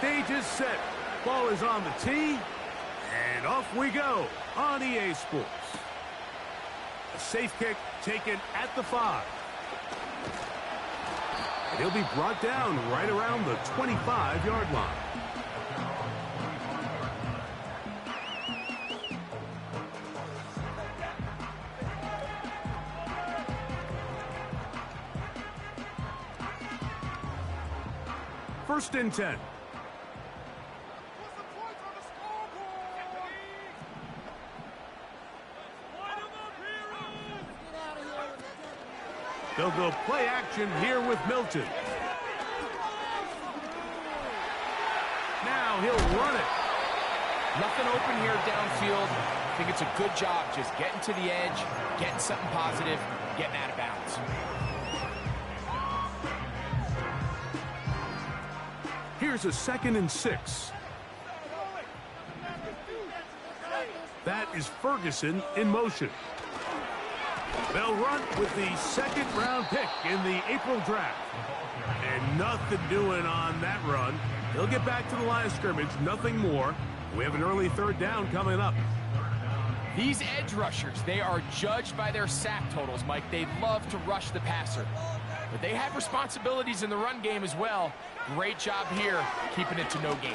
stage is set. Ball is on the tee, and off we go on EA Sports. A safe kick taken at the 5. And he'll be brought down right around the 25-yard line. First and 10. They'll go play action here with Milton. Now he'll run it. Nothing open here downfield. I think it's a good job just getting to the edge, getting something positive, getting out of bounds. Here's a 2nd and 6. That is Ferguson in motion. They'll run with the 2nd-round pick in the April draft. And nothing doing on that run. He'll get back to the line of scrimmage, nothing more. We have an early 3rd down coming up. These edge rushers, they are judged by their sack totals, Mike. They love to rush the passer. But they have responsibilities in the run game as well. Great job here, keeping it to no gain.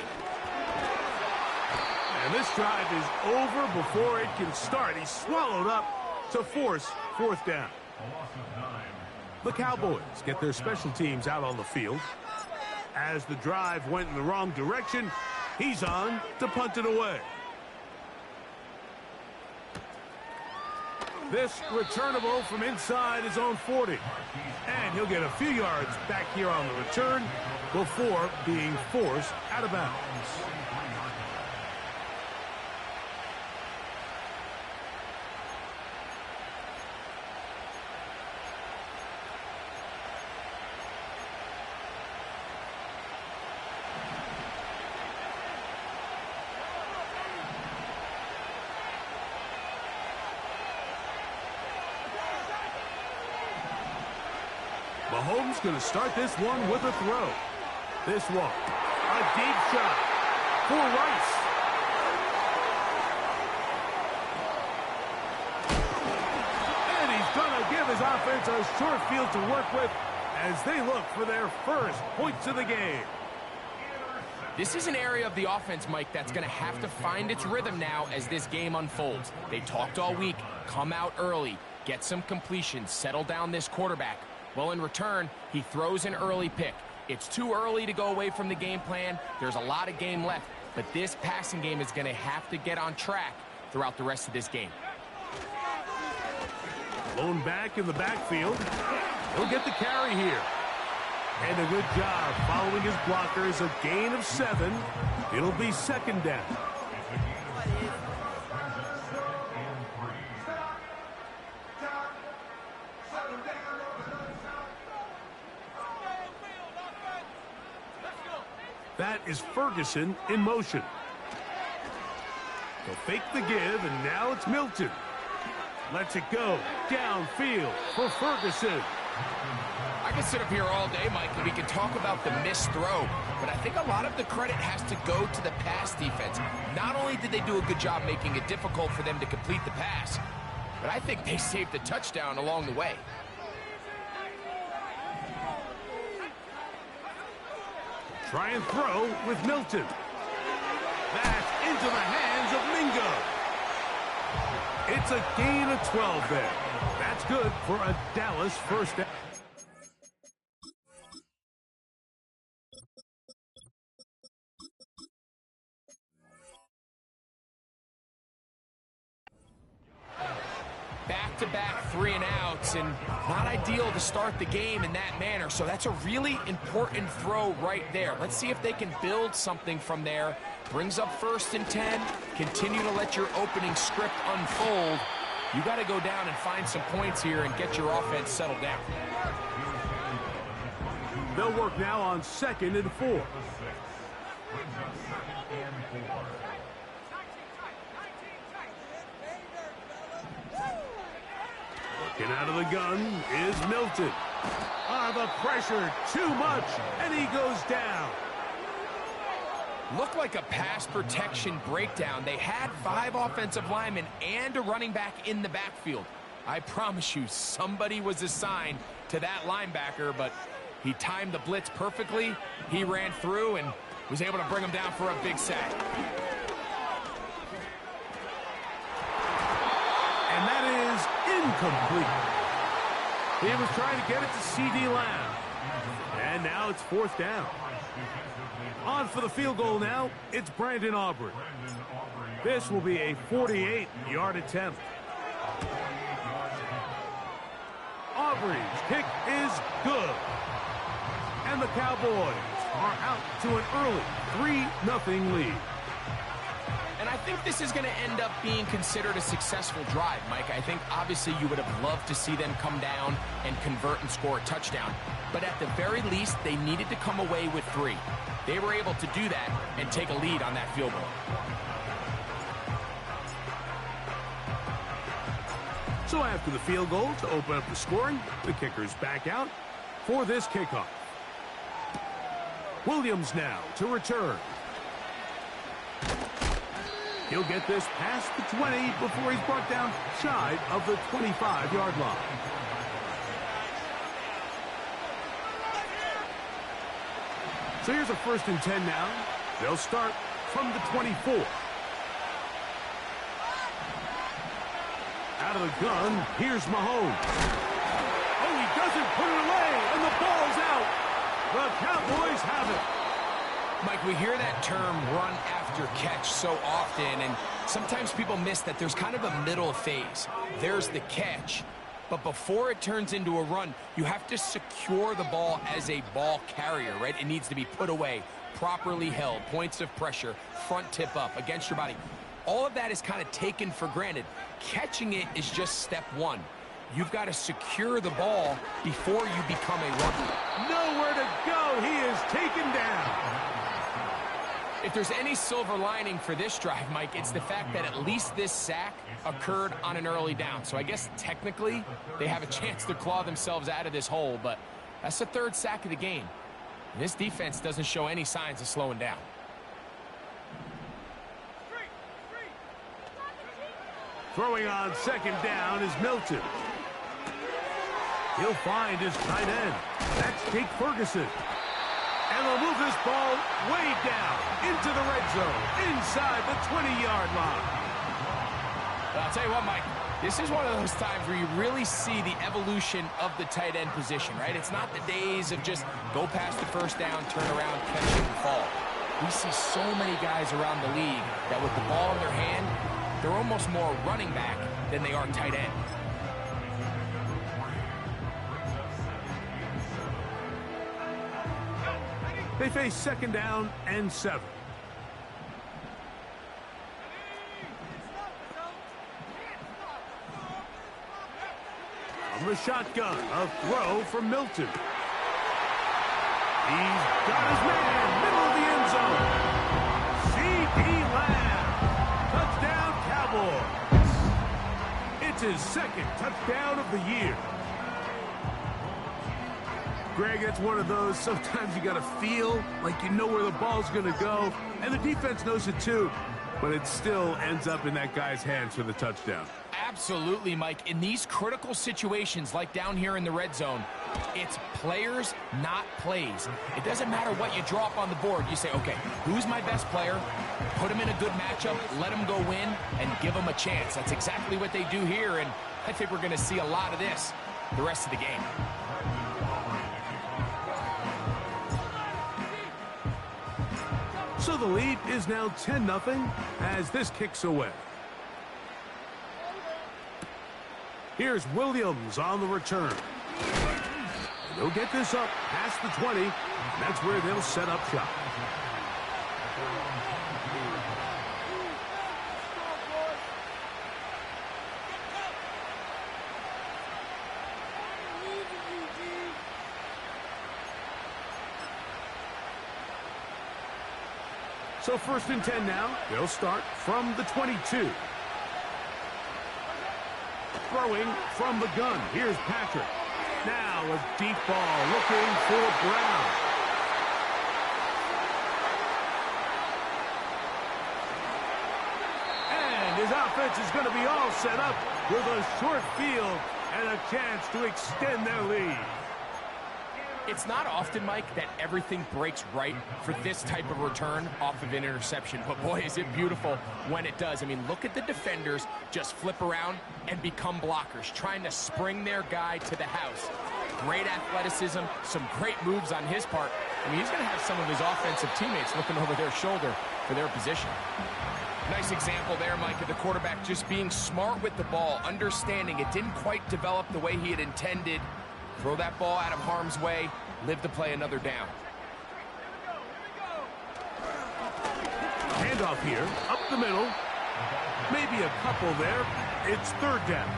And this drive is over before it can start. He's swallowed up to force 4th down. The Cowboys get their special teams out on the field. As the drive went in the wrong direction, he's on to punt it away. This returnable from inside his own 40. And he'll get a few yards back here on the return before being forced out of bounds. Mahomes going to start this one with a throw. This one, a deep shot for Rice. And he's going to give his offense a short field to work with as they look for their first points of the game. This is an area of the offense, Mike, that's going to have to find its rhythm now as this game unfolds. They talked all week, come out early, get some completions, settle down this quarterback. Well, in return, he throws an early pick. It's too early to go away from the game plan. There's a lot of game left, but this passing game is going to have to get on track throughout the rest of this game. Blown back in the backfield. He'll get the carry here. And a good job following his blockers. A gain of 7. It'll be 2nd down. That is Ferguson in motion. They'll fake the give, and now it's Milton. Lets it go downfield for Ferguson. I could sit up here all day, Mike, and we can talk about the missed throw, but I think a lot of the credit has to go to the pass defense. Not only did they do a good job making it difficult for them to complete the pass, but I think they saved the touchdown along the way. Try and throw with Milton. That's into the hands of Mingo. It's a gain of 12 there. That's good for a Dallas first down. Back-to-back 3-and-outs, and not ideal to start the game in that manner. So that's a really important throw right there. Let's see if they can build something from there. Brings up 1st and 10. Continue to let your opening script unfold. You got to go down and find some points here and get your offense settled down. They'll work now on 2nd and 4. Looking out of the gun is Milton. The pressure too much, and he goes down. Looked like a pass protection breakdown. They had 5 offensive linemen and a running back in the backfield. I promise you, somebody was assigned to that linebacker, but he timed the blitz perfectly. He ran through and was able to bring him down for a big sack. And that is incomplete. He was trying to get it to C.D. Lamb. And now it's 4th down. On for the field goal now, it's Brandon Aubrey. This will be a 48-yard attempt. Aubrey's kick is good. And the Cowboys are out to an early 3-0 lead. And I think this is going to end up being considered a successful drive, Mike. I think obviously you would have loved to see them come down and convert and score a touchdown. But at the very least, they needed to come away with 3. They were able to do that and take a lead on that field goal. So after the field goal to open up the scoring, the kicker's back out for this kickoff. Williams now to return. He'll get this past the 20 before he's brought down shy of the 25-yard line. So here's a 1st and 10 now. They'll start from the 24. Out of the gun, here's Mahomes. Oh, he doesn't put it away, and the ball's out. The Cowboys have it. Mike, we hear that term run after catch so often, and sometimes people miss that there's kind of a middle phase. There's the catch, but before it turns into a run, you have to secure the ball as a ball carrier, right? It needs to be put away, properly held, points of pressure, front tip up against your body. All of that is kind of taken for granted. Catching it is just step 1. You've got to secure the ball before you become a runner. Nowhere to go. He is taken down. If there's any silver lining for this drive, Mike, it's the fact that at least this sack occurred on an early down. So I guess technically they have a chance to claw themselves out of this hole, but that's the 3rd sack of the game. This defense doesn't show any signs of slowing down. Throwing on 2nd down is Milton. He'll find his tight end. That's Jake Ferguson. And they'll move this ball way down into the red zone, inside the 20-yard line. I'll tell you what, Mike, this is one of those times where you really see the evolution of the tight end position, right? It's not the days of just go past the 1st down, turn around, catch and fall. We see so many guys around the league that with the ball in their hand, they're almost more running back than they are tight end. They face 2nd down and 7. From the shotgun, a throw from Milton. He's got his man, middle of the end zone. C.D. Lamb. Touchdown, Cowboys. It's his 2nd touchdown of the year. Greg, it's one of those, sometimes you got to feel like you know where the ball's going to go, and the defense knows it too, but it still ends up in that guy's hands for the touchdown. Absolutely, Mike. In these critical situations, like down here in the red zone, it's players, not plays. It doesn't matter what you draw up on the board. You say, okay, who's my best player? Put him in a good matchup, let him go win, and give him a chance. That's exactly what they do here, and I think we're going to see a lot of this the rest of the game. So the lead is now 10-0 as this kicks away. Here's Williams on the return. They'll get this up past the 20. And that's where they'll set up shop. So 1st and 10 now. They'll start from the 22. Throwing from the gun. Here's Patrick. Now a deep ball looking for Brown. offense is going to be all set up with a short field and a chance to extend their lead. It's not often, Mike, that everything breaks right for this type of return off of an interception. But, boy, is it beautiful when it does. I mean, look at the defenders just flip around and become blockers, trying to spring their guy to the house. Great athleticism, some great moves on his part. I mean, he's going to have some of his offensive teammates looking over their shoulder for their position. Nice example there, Mike, of the quarterback just being smart with the ball, understanding it didn't quite develop the way he had intended. Throw that ball out of harm's way, live to play another down. Handoff here, up the middle. Maybe a couple there. It's third down.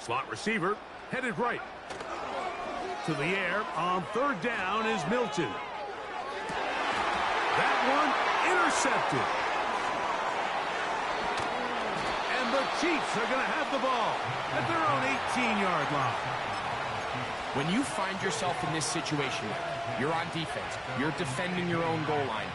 Slot receiver, headed right. To the air on third down is Milton. That one intercepted. And the Chiefs are going to have the ball at their own 18-yard line. When you find yourself in this situation, you're on defense, you're defending your own goal line,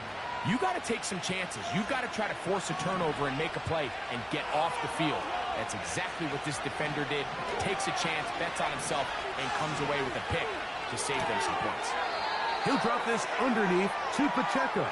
you got to take some chances. You got to try to force a turnover and make a play and get off the field. That's exactly what this defender did. Takes a chance, bets on himself, and comes away with a pick to save them some points. He'll drop this underneath to Pacheco.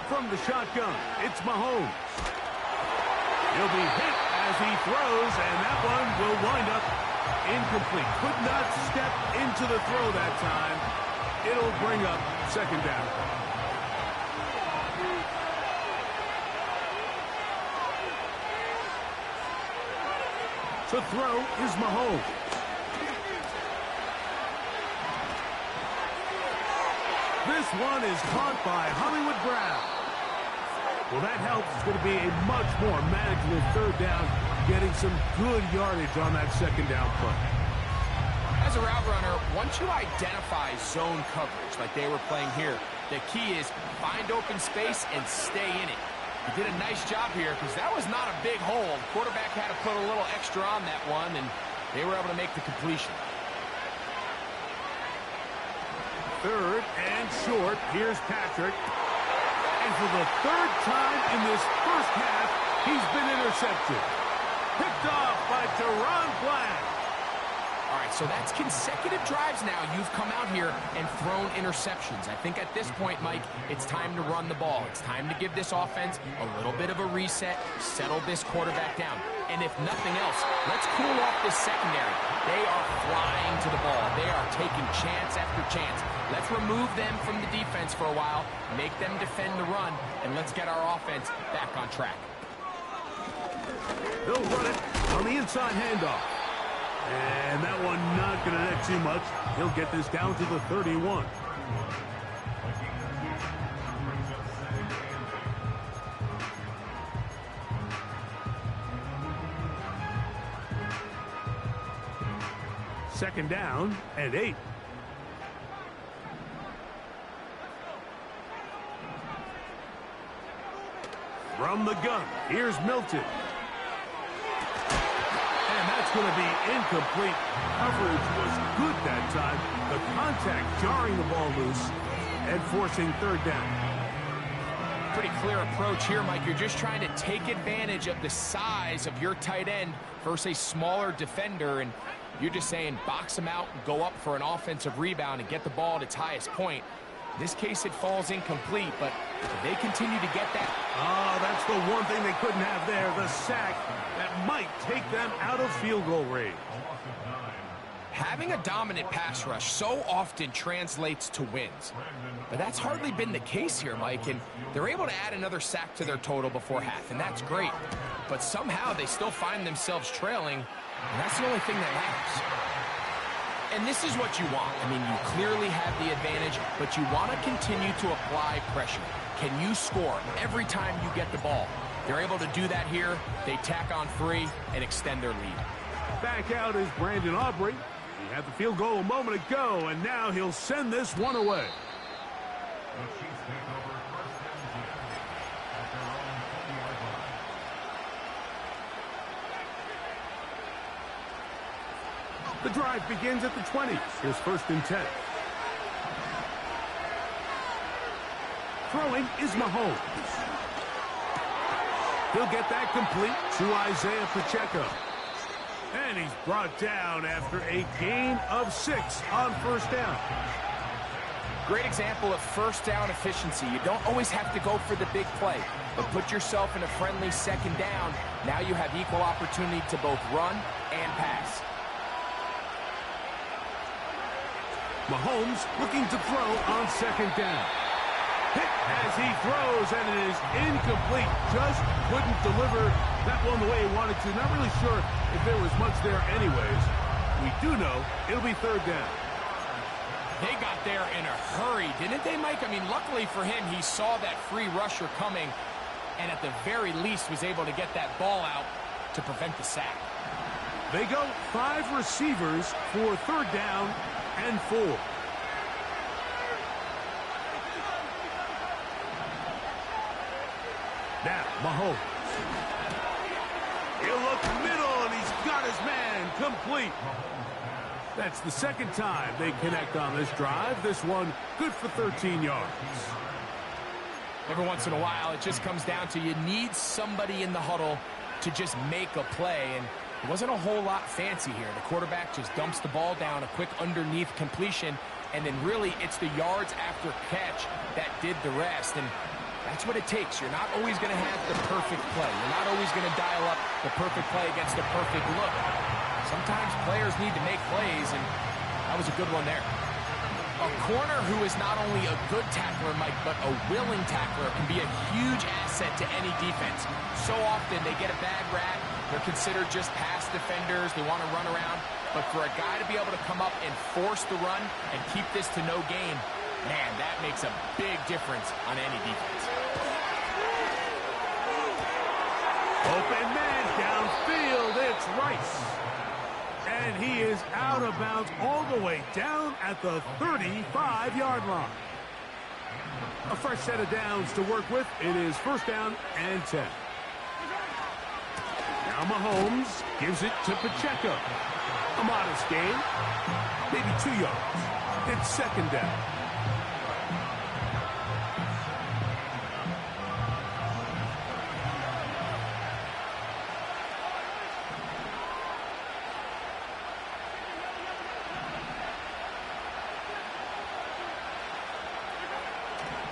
From the shotgun, it's Mahomes. He'll be hit as he throws, and that one will wind up incomplete. Could not step into the throw that time. It'll bring up second down. To throw is Mahomes. This one is caught by Hollywood Brown. Well, that helps. It's going to be a much more manageable third down, getting some good yardage on that second down play. As a route runner, once you identify zone coverage like they were playing here, the key is find open space and stay in it. He did a nice job here because that was not a big hole. Quarterback had to put a little extra on that one, and they were able to make the completion. Third and short. Here's Patrick. And for the third time in this first half, he's been intercepted. Picked off by Deron Bland. All right, so that's consecutive drives now. You've come out here and thrown interceptions. I think at this point, Mike, it's time to run the ball. It's time to give this offense a little bit of a reset, settle this quarterback down. And if nothing else, let's cool off this secondary. They are flying to the ball. They are taking chance after chance. Let's remove them from the defense for a while, make them defend the run, and let's get our offense back on track. They'll run it on the inside handoff. And that one not going to net too much. He'll get this down to the 31. Second down and 8. From the gun, here's Milton. And that's going to be incomplete. Coverage was good that time. The contact jarring the ball loose and forcing third down. Pretty clear approach here, Mike. You're just trying to take advantage of the size of your tight end versus a smaller defender, and you're just saying box him out and go up for an offensive rebound and get the ball at its highest point. In this case, it falls incomplete, but if they continue to get that. Oh, that's the one thing they couldn't have there, the sack that might take them out of field goal range. Having a dominant pass rush so often translates to wins. But that's hardly been the case here, Mike, and they're able to add another sack to their total before half, and that's great. But somehow they still find themselves trailing, and that's the only thing that matters. And this is what you want. I mean, you clearly have the advantage, but you want to continue to apply pressure. Can you score every time you get the ball? They're able to do that here. They tack on 3 and extend their lead. Back out is Brandon Aubrey. He had the field goal a moment ago, and now he'll send this one away. The drive begins at the 20. Here's 1st and 10. Throwing is Mahomes. He'll get that complete to Isaiah Pacheco. And he's brought down after a gain of 6 on 1st down. Great example of 1st down efficiency. You don't always have to go for the big play, but put yourself in a friendly 2nd down. Now you have equal opportunity to both run and pass. Mahomes looking to throw on 2nd down. Hit as he throws, and it is incomplete. Just couldn't deliver that one the way he wanted to. Not really sure if there was much there anyways. We do know it'll be 3rd down. They got there in a hurry, didn't they, Mike? I mean, luckily for him, he saw that free rusher coming, and at the very least was able to get that ball out to prevent the sack. They go 5 receivers for 3rd down and 4. Now, Mahomes. He'll look middle, and he's got his man complete. That's the 2nd time they connect on this drive. This one good for 13 yards. Every once in a while, it just comes down to you need somebody in the huddle to just make a play, and it wasn't a whole lot fancy here. The quarterback just dumps the ball down, a quick underneath completion, and then really it's the yards after catch that did the rest. And that's what it takes. You're not always going to have the perfect play. You're not always going to dial up the perfect play against the perfect look. Sometimes players need to make plays, and that was a good one there. A corner who is not only a good tackler, Mike, but a willing tackler can be a huge asset to any defense. So often they get a bad rap. They're considered just pass defenders. They want to run around. But for a guy to be able to come up and force the run and keep this to no gain, man, that makes a big difference on any defense. Open man downfield. It's Rice. And he is out of bounds all the way down at the 35-yard line. A fresh set of downs to work with. It is 1st down and 10. Now Mahomes gives it to Pacheco. A modest gain. Maybe 2 yards. It's 2nd down.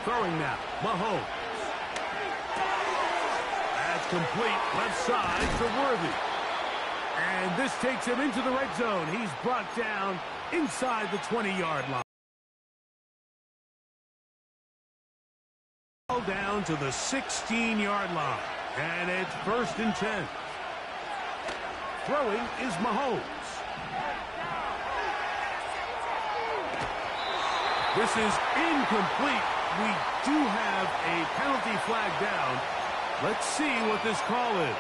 Throwing now, Mahomes. That's complete, left side to Worthy. And this takes him into the red zone. He's brought down inside the 20-yard line. Down to the 16-yard line. And it's 1st and 10. Throwing is Mahomes. This is incomplete. We do have a penalty flag down. Let's see what this call is.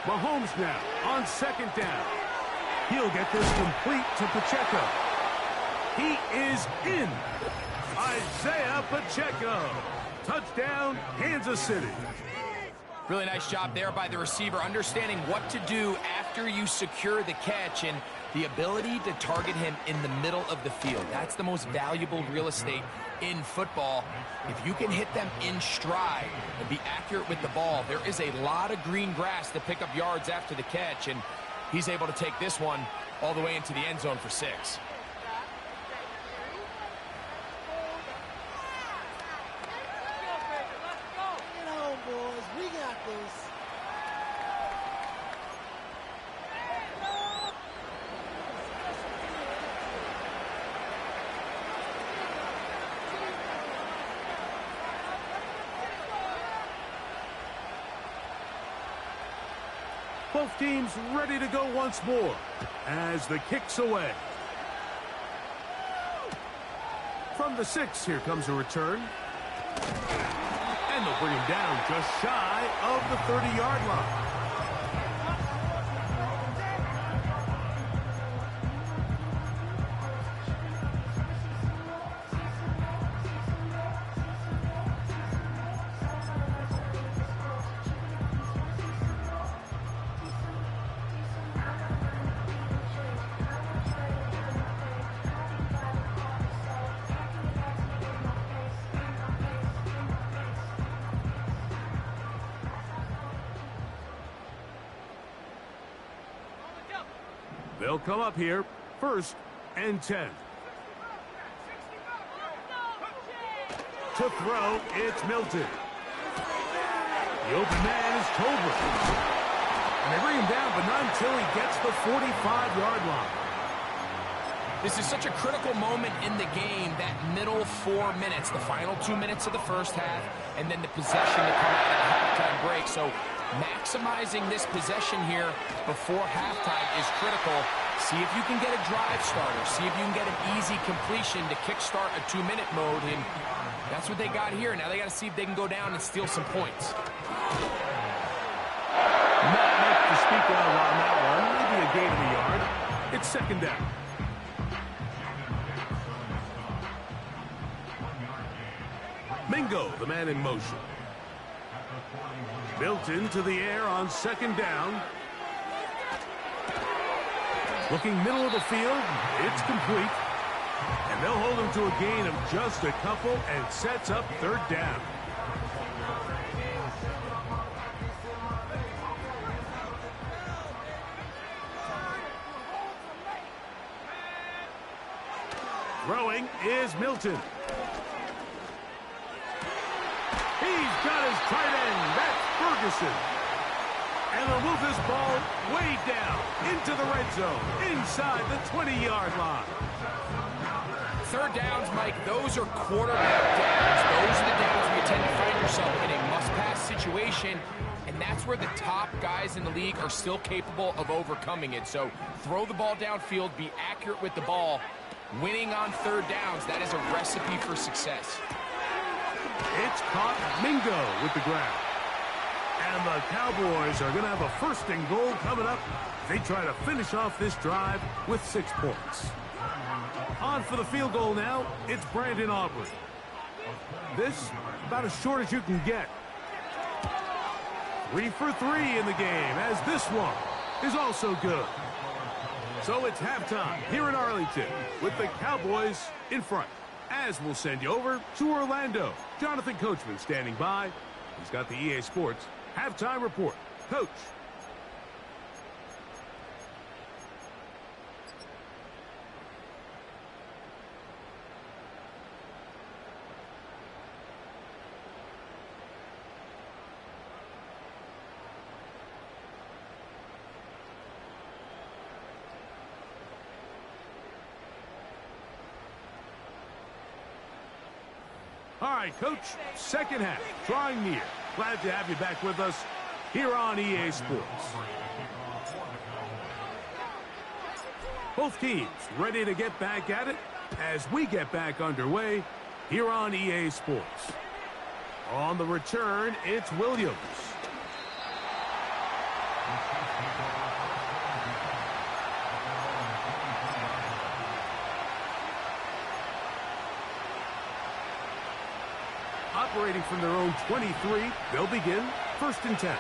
Mahomes now on 2nd down. He'll get this complete to Pacheco. He is in. Isaiah Pacheco. Touchdown, Kansas City. Really nice job there by the receiver, understanding what to do after you secure the catch and the ability to target him in the middle of the field. That's the most valuable real estate in football. If you can hit them in stride and be accurate with the ball, there is a lot of green grass to pick up yards after the catch, and he's able to take this one all the way into the end zone for 6. Both teams ready to go once more as the kick's away. From the 6, here comes a return. And they'll bring him down just shy of the 30-yard line. They'll come up here, 1st and 10. To throw, it's Milton. The open man is Tolbert. And they bring him down, but not until he gets the 45-yard line. This is such a critical moment in the game, that middle 4 minutes, the final 2 minutes of the first half, and then the possession to come out at the halftime break. So maximizing this possession here before halftime is critical. See if you can get a drive starter. See if you can get an easy completion to kickstart a 2-minute mode. And that's what they got here. Now they got to see if they can go down and steal some points. Not much to speak of on that one. Maybe a gain of a yard. It's 2nd down. Mingo, the man in motion. Built into the air on 2nd down. Looking middle of the field, it's complete. And they'll hold him to a gain of just a couple and sets up 3rd down. Throwing is Milton. He's got his tight end. That's Ferguson. And they'll move this ball way down into the red zone, inside the 20-yard line. 3rd downs, Mike, those are quarterback downs. Those are the downs where you tend to find yourself in a must-pass situation, and that's where the top guys in the league are still capable of overcoming it. So throw the ball downfield, be accurate with the ball. Winning on 3rd downs, that is a recipe for success. It's caught. Mingo with the grab. And the Cowboys are going to have a 1st and goal coming up. They try to finish off this drive with 6 points. On for the field goal now, it's Brandon Aubrey. This, about as short as you can get. 3 for 3 in the game, as this one is also good. So it's halftime here in Arlington with the Cowboys in front. As we'll send you over to Orlando. Jonathan Coachman standing by. He's got the EA Sports halftime report. Coach. All right, Coach, 2nd half, drawing near. Glad to have you back with us here on EA Sports. Both teams ready to get back at it as we get back underway here on EA Sports. On the return, it's Williams. Operating from their own 23, they'll begin 1st and 10.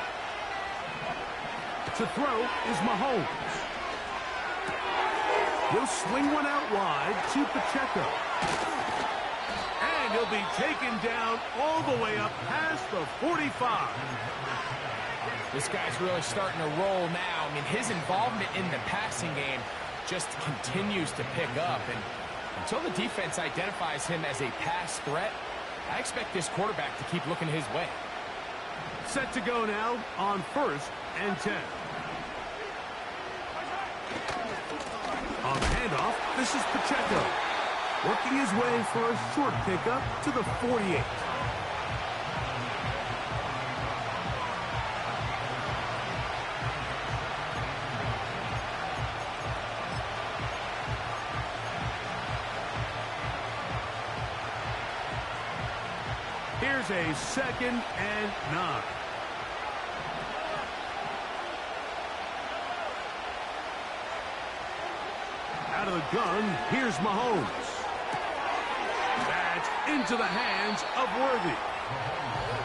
To throw is Mahomes. He'll swing one out wide to Pacheco. And he'll be taken down all the way up past the 45. This guy's really starting to roll now. I mean, his involvement in the passing game just continues to pick up. And until the defense identifies him as a pass threat, I expect this quarterback to keep looking his way. Set to go now on 1st and 10. On the handoff, this is Pacheco. Working his way for a short pickup to the 48. Here's a 2nd and 9. Out of the gun, here's Mahomes. That's into the hands of Worthy.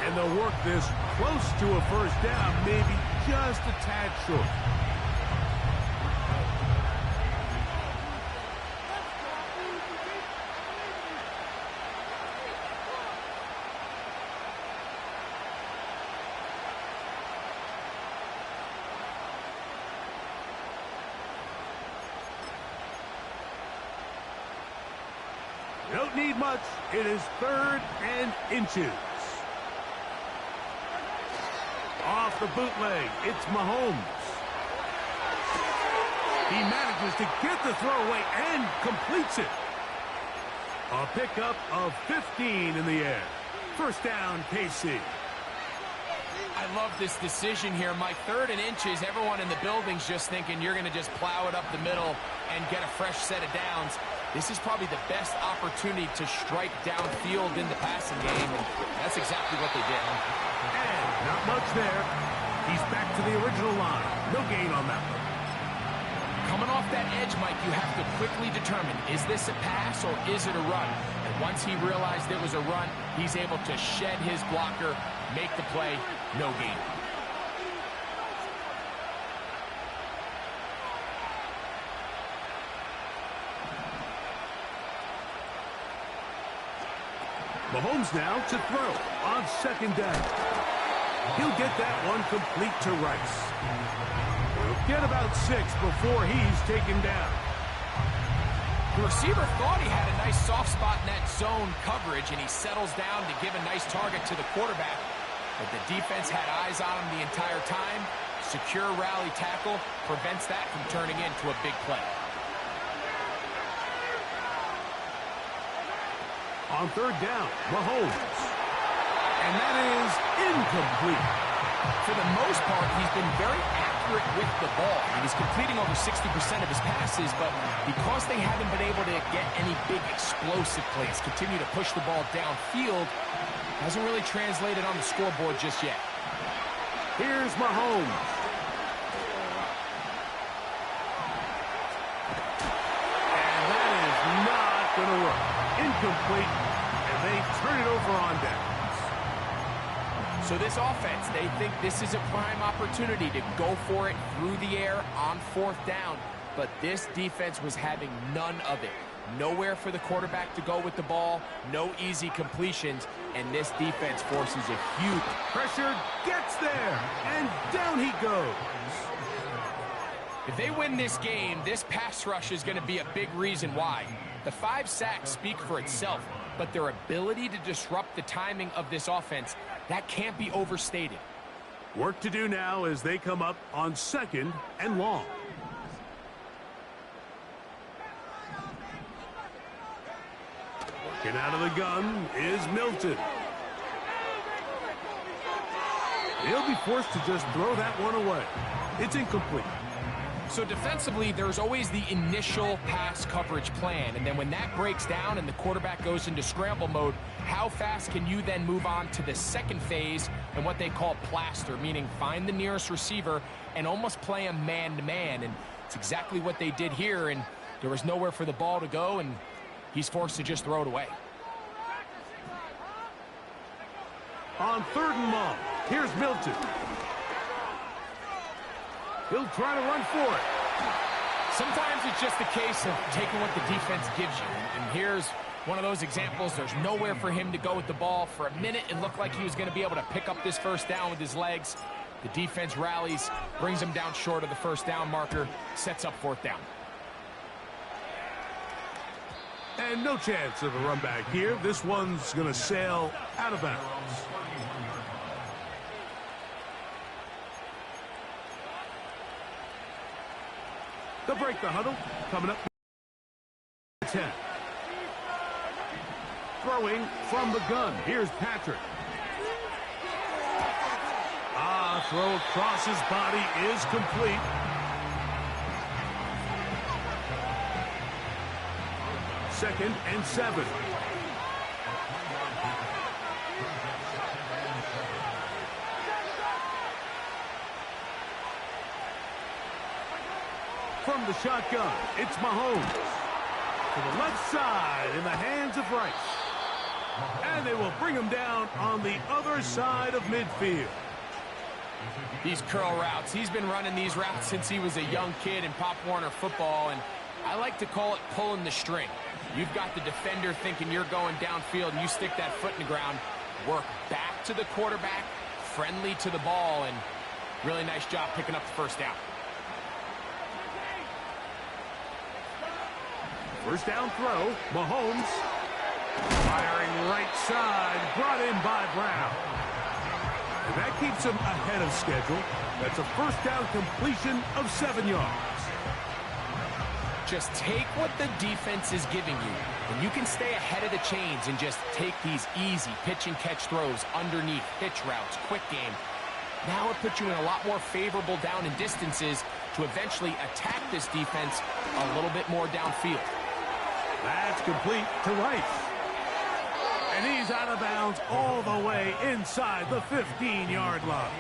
And they'll work this close to a first down, maybe just a tad short. Don't need much. It is 3rd and inches. Off the bootleg, it's Mahomes. He manages to get the throw away and completes it. A pickup of 15 in the air. First down, KC. I love this decision here, Mike. 3rd and inches, everyone in the building's just thinking you're going to just plow it up the middle and get a fresh set of downs. This is probably the best opportunity to strike downfield in the passing game, and that's exactly what they did. And not much there. He's back to the original line. No gain on that one. Coming off that edge, Mike, you have to quickly determine, is this a pass or is it a run? And once he realized it was a run, he's able to shed his blocker, make the play, no gain. Mahomes now to throw on 2nd down. He'll get that one complete to Rice. He'll get about 6 before he's taken down. The receiver thought he had a nice soft spot in that zone coverage, and he settles down to give a nice target to the quarterback. But the defense had eyes on him the entire time. Secure rally tackle prevents that from turning into a big play. On 3rd down, Mahomes. And that is incomplete. For the most part, he's been very accurate with the ball. And he's completing over 60% of his passes, but because they haven't been able to get any big explosive plays, continue to push the ball downfield, hasn't really translated on the scoreboard just yet. Here's Mahomes. And that is not going to work. Incomplete, and they turn it over on downs. So this offense, they think this is a prime opportunity to go for it through the air on 4th down, but this defense was having none of it. Nowhere for the quarterback to go with the ball, no easy completions, and this defense forces a huge pressure, gets there, and down he goes. If they win this game, this pass rush is going to be a big reason why. The 5 sacks speak for itself, but their ability to disrupt the timing of this offense, that can't be overstated. Work to do now as they come up on 2nd and long. Working out of the gun is Milton. He'll be forced to just throw that one away. It's incomplete. So defensively, there's always the initial pass coverage plan, and then when that breaks down and the quarterback goes into scramble mode, how fast can you then move on to the second phase and what they call plaster, meaning find the nearest receiver and almost play him man-to-man, and it's exactly what they did here, and there was nowhere for the ball to go, and he's forced to just throw it away. On 3rd and long, here's Milton. He'll try to run for it. Sometimes it's just a case of taking what the defense gives you. And here's one of those examples. There's nowhere for him to go with the ball. For a minute, it looked like he was going to be able to pick up this 1st down with his legs. The defense rallies, brings him down short of the 1st down marker, sets up 4th down. And no chance of a run back here. This one's going to sail out of bounds. They'll break the huddle. Coming up 10. Throwing from the gun. Here's Patrick. Throw across his body is complete. Second and 7. from the shotgun. It's Mahomes. To the left side in the hands of Rice. And they will bring him down on the other side of midfield. These curl routes, he's been running these routes since he was a young kid in Pop Warner football, and I like to call it pulling the string. You've got the defender thinking you're going downfield, and you stick that foot in the ground, work back to the quarterback, friendly to the ball, and really nice job picking up the first down. First down throw, Mahomes. Firing right side, brought in by Brown. And that keeps him ahead of schedule. That's a first down completion of 7 yards. Just take what the defense is giving you, and you can stay ahead of the chains and just take these easy pitch and catch throws underneath, hitch routes, quick game. Now it puts you in a lot more favorable down and distances to eventually attack this defense a little bit more downfield. That's complete to Rice. And he's out of bounds all the way inside the 15-yard line.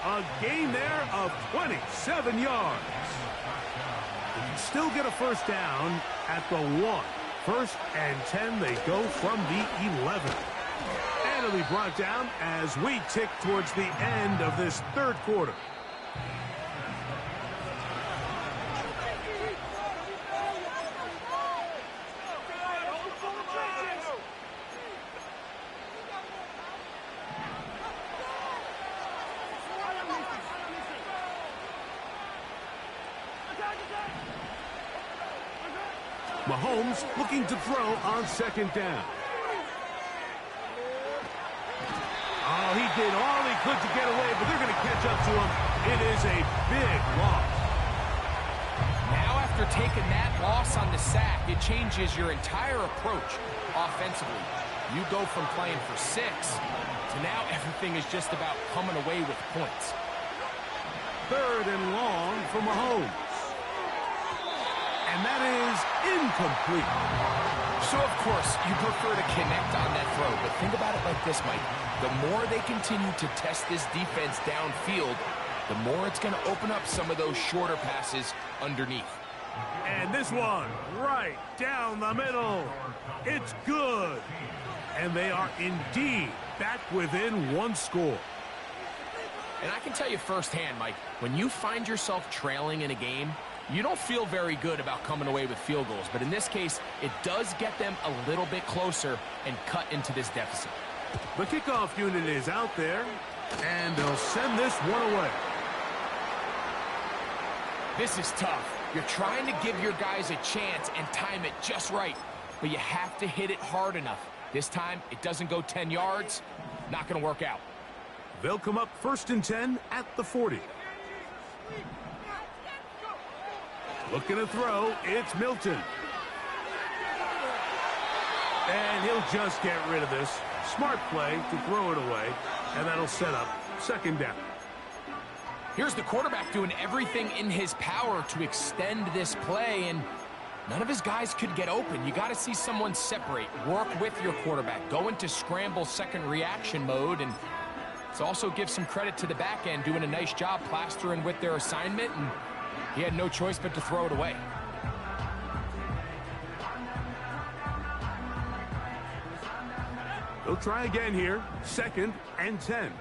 A gain there of 27 yards. They can still get a first down at the 1. First and 10, they go from the 11. And it'll be brought down as we tick towards the end of this third quarter. Mahomes looking to throw on second down. Oh, he did all he could to get away, but they're going to catch up to him. It is a big loss. Now after taking that loss on the sack, it changes your entire approach offensively. You go from playing for 6 to now everything is just about coming away with points. Third and long for Mahomes. And that is incomplete. So, of course, you prefer to connect on that throw, but think about it like this, Mike. The more they continue to test this defense downfield, the more it's going to open up some of those shorter passes underneath. And this one right down the middle. It's good. And they are indeed back within 1 score. And I can tell you firsthand, Mike, when you find yourself trailing in a game, you don't feel very good about coming away with field goals. But in this case, it does get them a little bit closer and cut into this deficit. The kickoff unit is out there, and they'll send this one away. This is tough. You're trying to give your guys a chance and time it just right, but you have to hit it hard enough. This time, it doesn't go 10 yards. Not going to work out. They'll come up first and 10 at the 40. Looking to throw, it's Milton. And he'll just get rid of this. Smart play to throw it away, and that'll set up second down. Here's the quarterback doing everything in his power to extend this play, and none of his guys could get open. You got to see someone separate, work with your quarterback, go into scramble second reaction mode, and it also gives some credit to the back end doing a nice job plastering with their assignment, and he had no choice but to throw it away. They'll try again here. Second and 10.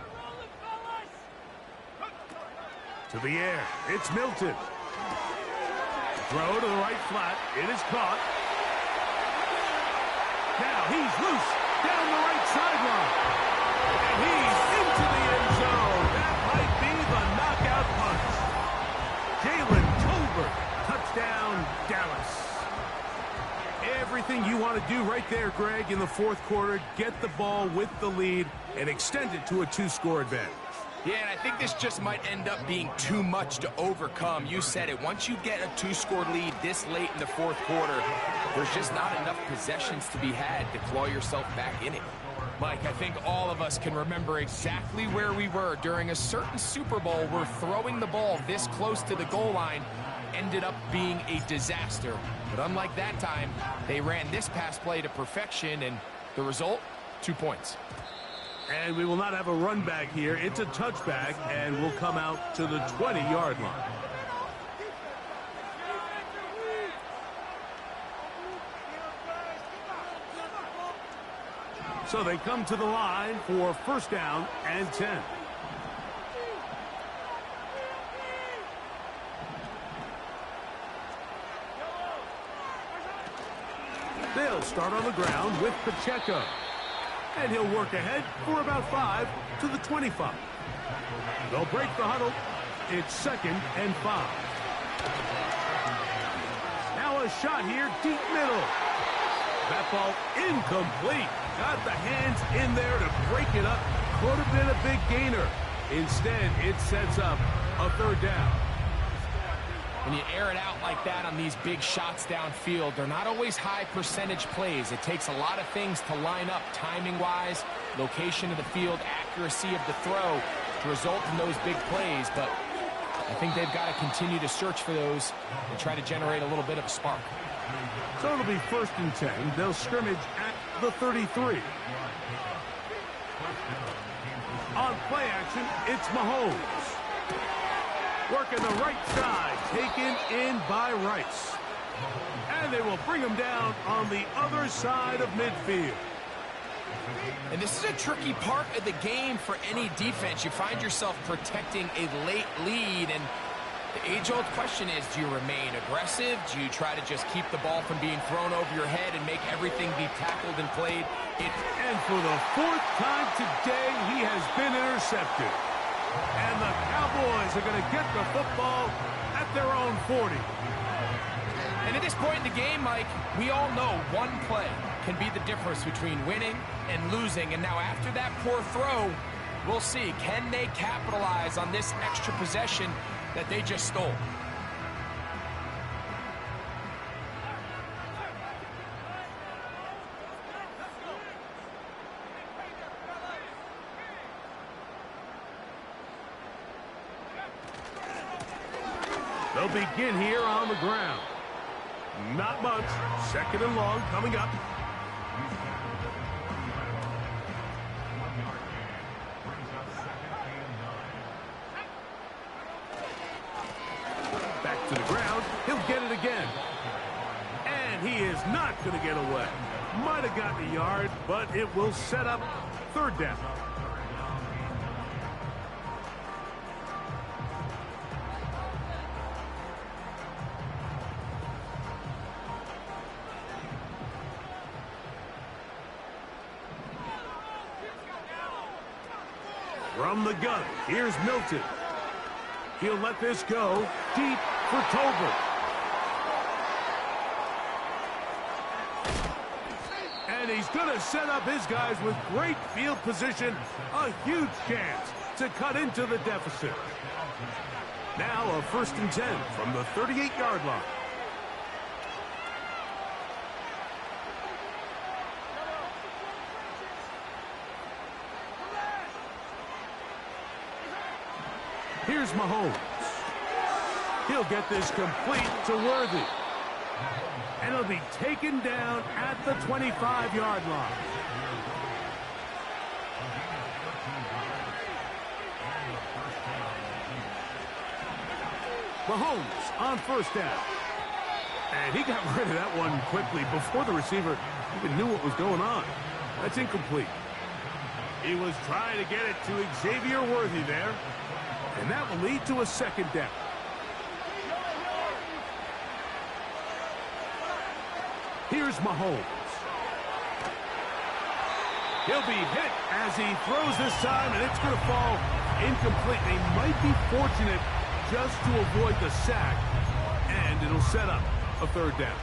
To the air. It's Milton. Throw to the right flat. It is caught. Now he's loose down the right sideline. And he's into the end zone. That might be the knockout punch. Jalen Tolbert. Touchdown, Dallas. Everything you want to do right there, Greg, in the fourth quarter. Get the ball with the lead and extend it to a 2-score advantage. Yeah, and I think this just might end up being too much to overcome. You said it. Once you get a 2-score lead this late in the fourth quarter, there's just not enough possessions to be had to claw yourself back in it. Mike, I think all of us can remember exactly where we were during a certain Super Bowl where throwing the ball this close to the goal line ended up being a disaster. But unlike that time, they ran this pass play to perfection, and the result, 2 points. And we will not have a run back here. It's a touchback, and we'll come out to the 20-yard line. So they come to the line for first down and 10. They'll start on the ground with Pacheco. And he'll work ahead for about 5 to the 25. They'll break the huddle. It's 2nd and 5. Now a shot here, deep middle. That ball incomplete. Got the hands in there to break it up. Could have been a big gainer. Instead, it sets up a 3rd down. When you air it out like that on these big shots downfield, they're not always high percentage plays. It takes a lot of things to line up timing-wise, location of the field, accuracy of the throw to result in those big plays. But I think they've got to continue to search for those and try to generate a little bit of a spark. So it'll be 1st and 10. They'll scrimmage at the 33. On play action, it's Mahomes. Working the right side, taken in by Rice. And they will bring him down on the other side of midfield. And this is a tricky part of the game for any defense. You find yourself protecting a late lead, and the age-old question is, do you remain aggressive? Do you try to just keep the ball from being thrown over your head and make everything be tackled and played? And for the 4th time today, he has been intercepted. And the Cowboys are going to get the football at their own 40. And at this point in the game, Mike, we all know one play can be the difference between winning and losing. And now after that poor throw, we'll see. Can they capitalize on this extra possession that they just stole? They'll begin here on the ground. Not much. 2nd and long coming up. Back to the ground. He'll get it again. And he is not going to get away. Might have gotten a yard, but it will set up 3rd down. From the gun, here's Milton. He'll let this go deep for Tolbert. And he's going to set up his guys with great field position. A huge chance to cut into the deficit. Now a 1st and 10 from the 38-yard line. Here's Mahomes. He'll get this complete to Worthy. And he'll be taken down at the 25-yard line. Mahomes on 1st down. And he got rid of that one quickly before the receiver even knew what was going on. That's incomplete. He was trying to get it to Xavier Worthy there. And that will lead to a 2nd down. Here's Mahomes. He'll be hit as he throws this time, and it's going to fall incomplete. They might be fortunate just to avoid the sack, and it'll set up a 3rd down.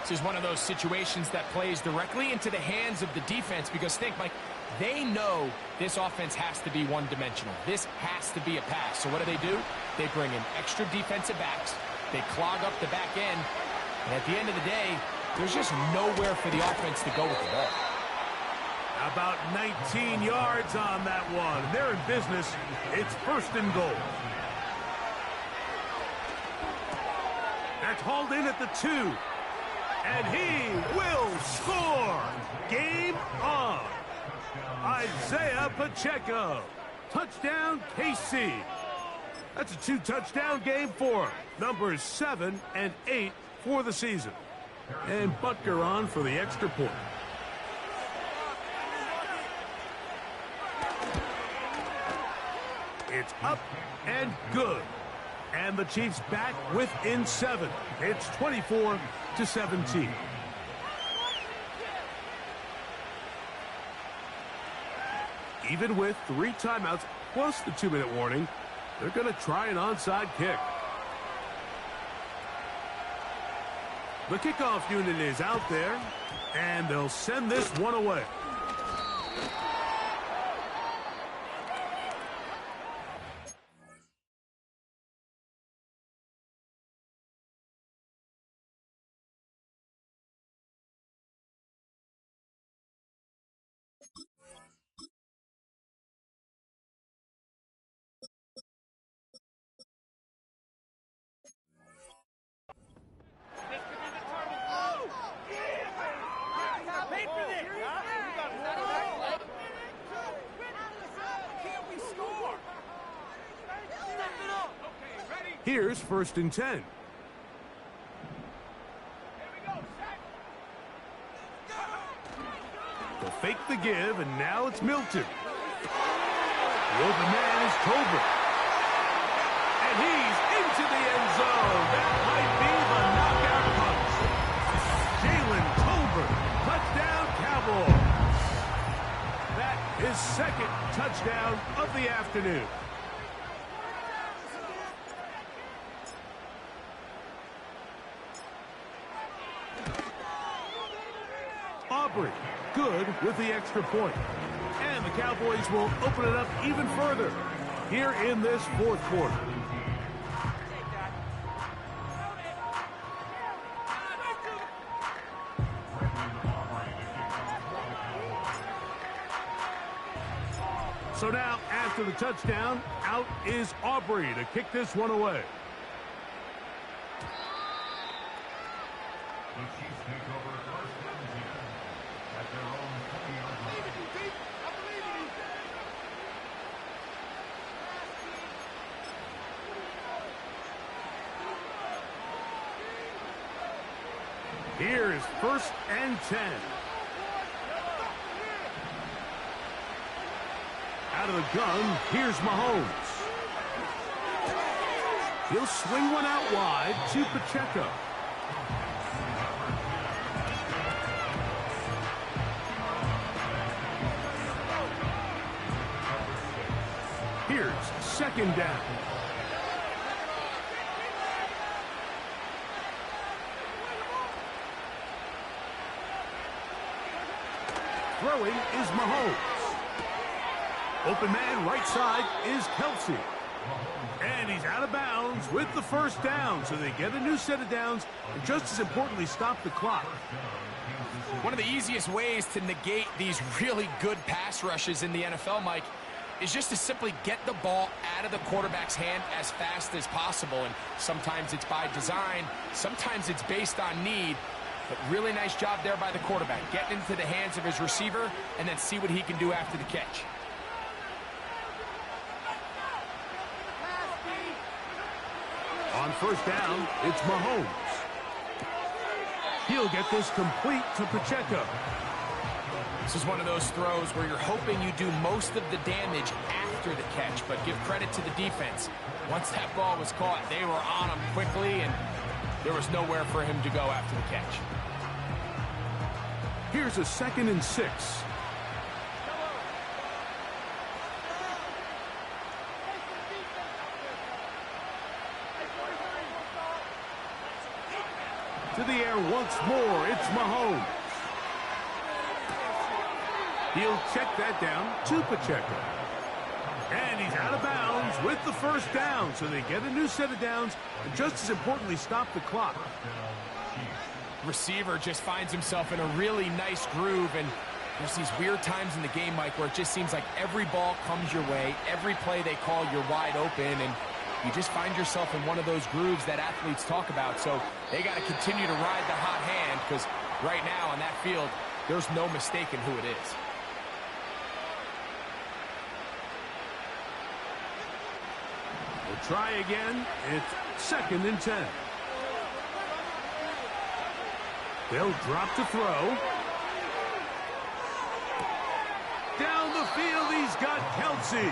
This is one of those situations that plays directly into the hands of the defense, because think, Mike, they know this offense has to be one-dimensional. This has to be a pass. So what do? They bring in extra defensive backs. They clog up the back end. And at the end of the day, there's just nowhere for the offense to go with the ball. About 19 yards on that one. They're in business. It's 1st and goal. That's hauled in at the 2. And he will score. Game on. Isaiah Pacheco. Touchdown, KC. That's a 2-touchdown game for him. Numbers 7 and 8 for the season. And Butker on for the extra point. It's up and good. And the Chiefs back within 7. It's 24-17. Even with 3 timeouts plus the 2-minute warning, they're going to try an onside kick. The kickoff unit is out there, and they'll send this one away. Here's 1st and 10. They'll fake the give, and now it's Milton. The open man is Tolbert. And he's into the end zone. That might be the knockout punch. Jalen Tolbert, touchdown Cowboys. That is 2nd touchdown of the afternoon. Aubrey, good with the extra point. And the Cowboys will open it up even further here in this 4th quarter. So now, after the touchdown, out is Aubrey to kick this one away. Here is 1st and 10. Out of the gun, here's Mahomes. He'll swing one out wide to Pacheco. Here's 2nd down. Throwing is Mahomes. Open man right side is Kelsey. And he's out of bounds with the 1st down. So they get a new set of downs and just as importantly stop the clock. One of the easiest ways to negate these really good pass rushes in the NFL, Mike, is just to simply get the ball out of the quarterback's hand as fast as possible. And sometimes it's by design, sometimes it's based on need. But really nice job there by the quarterback, getting into the hands of his receiver and then see what he can do after the catch. On 1st down, it's Mahomes. He'll get this complete to Pacheco. This is one of those throws where you're hoping you do most of the damage after the catch, but give credit to the defense. Once that ball was caught, they were on him quickly, and there was nowhere for him to go after the catch. Here's a 2nd and 6. To the air once more, it's Mahomes. He'll check that down to Pacheco. And he's out of bounds with the 1st down, so they get a new set of downs and just as importantly stop the clock. Receiver just finds himself in a really nice groove, and there's these weird times in the game, Mike, where it just seems like every ball comes your way, every play they call, you're wide open, and you just find yourself in one of those grooves that athletes talk about. So they got to continue to ride the hot hand, because right now on that field, there's no mistaking who it is. We'll try again. It's 2nd and 10. They'll drop to throw. Down the field, he's got Kelsey.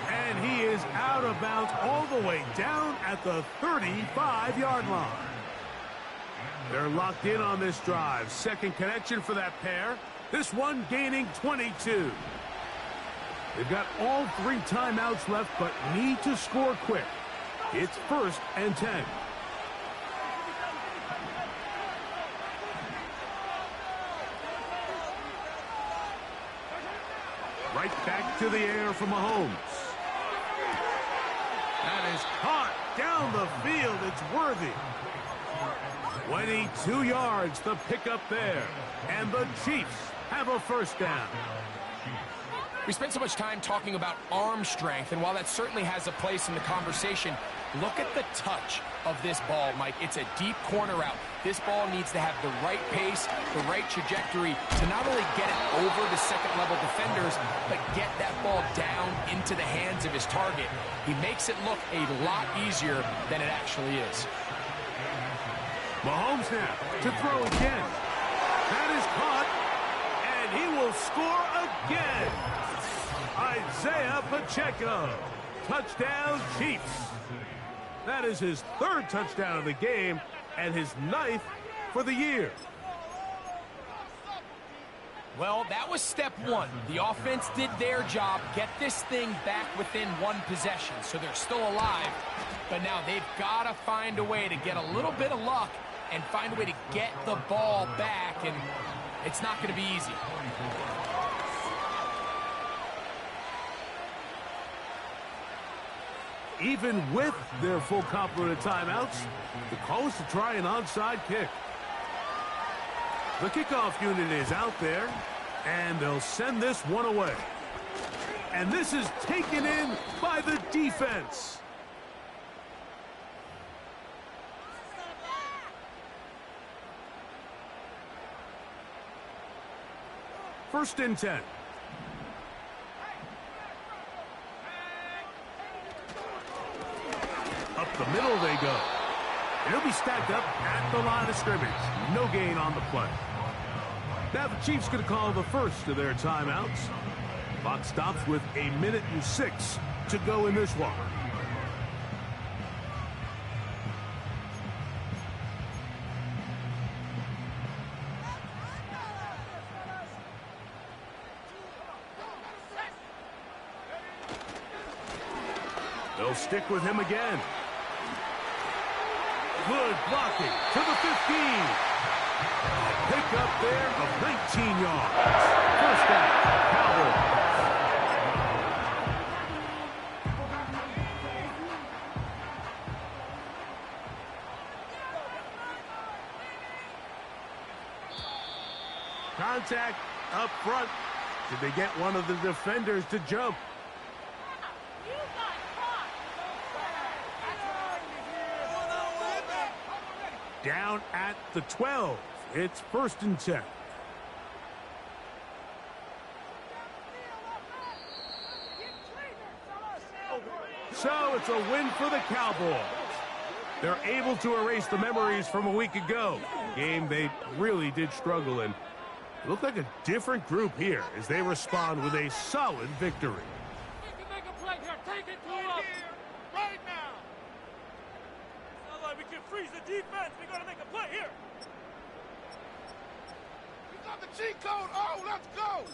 And he is out of bounds all the way down at the 35-yard line. They're locked in on this drive. Second connection for that pair. This one gaining 22. They've got all 3 timeouts left, but need to score quick. It's 1st and 10. Right back to the air for Mahomes. That is caught down the field. It's worthy. 22 yards, the pickup there. And the Chiefs have a first down. We spent so much time talking about arm strength, and while that certainly has a place in the conversation, look at the touch of this ball, Mike. It's a deep corner route. This ball needs to have the right pace, the right trajectory to not only get it over the second-level defenders, but get that ball down into the hands of his target. He makes it look a lot easier than it actually is. Mahomes now to throw again. That is caught, and he will score again. Isaiah Pacheco. Touchdown, Chiefs. That is his 3rd touchdown of the game and his 9th for the year. Well, that was step 1. The offense did their job, get this thing back within 1 possession, so they're still alive. But now they've got to find a way to get a little bit of luck and find a way to get the ball back, and it's not going to be easy. Even with their full complement of timeouts, the call is to try an onside kick. The kickoff unit is out there, and they'll send this one away. And this is taken in by the defense. First and 10. Up the middle they go. And he'll be stacked up at the line of scrimmage. No gain on the play. Now the Chiefs going to call the first of their timeouts. Clock stops with 1:06 to go in this one. They'll stick with him again. Good blocking to the 15. A pick up there of 19 yards. First down, Cowboys. Contact up front. Did they get one of the defenders to jump? Down at the 12. It's 1st and 10. So it's a win for the Cowboys. They're able to erase the memories from a week ago. A game they really did struggle in. It looked like a different group here as they respond with a solid victory. You can make a play here. Take it to him. Right now. Sounds like we can freeze the defense. We got to make a play here. We got the cheat code. Oh, let's go.